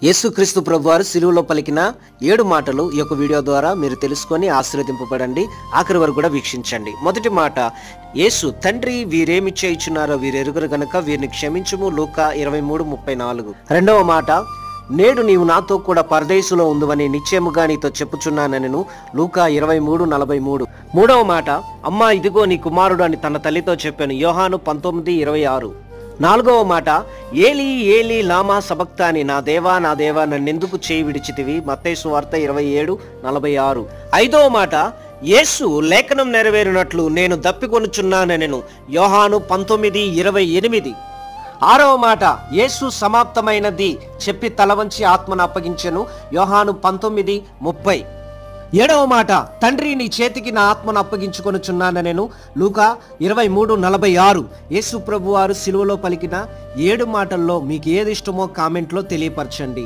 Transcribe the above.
యేసుక్రీస్తు ప్రభువారు సిలువలో పలికిన 7 మాటలు ఈ యొక్క వీడియో ద్వారా మీరు తెలుసుకొని ఆశీర్వదింపబడండి. ఆఖరి వరకు కూడా వీక్షించండి. మొదటి మాట, యేసు తండ్రి వీరేమి చేయుచున్నారో వీరెరుగరు గనుక వీరిని క్షమించుము, లూకా 23:34. రెండవ మాట, నేడు నీవు నాతో కూడా పరదేశులో ఉందువని నిశ్చయముగా నీతో చెప్పుచున్నానెను, లూకా 23:43. మూడవ మాట, అమ్మా ఇదిగో నీ కుమారుడు అని తన తల్లితో చెప్పాను, యోహాను 19:26. నాలుగవ మాట, ఏలీ ఏలీ లామా సబక్తాని, నా దేవా నన్నెందుకు చేయి విడిచితివి, మత్తయి సువార్త 27:46. ఐదవ మాట, యేసు లేఖనం నెరవేరినట్లు నేను దప్పికొనుచున్నానెను, యోహాను 19:28. ఆరవ మాట, యేసు సమాప్తమైనది చెప్పి తల వంచి ఆత్మను అప్పగించెను, యోహాను 19:30. ఏడవ మాట, తండ్రి నీ చేతికి నా ఆత్మను అప్పగించుకొనుచున్నానెను, లూకా 23:46. యేసు ప్రభువారు సిలువలో పలికిన 7 మాటల్లో మీకు ఏది ఇష్టమో కామెంట్లో తెలియపరచండి.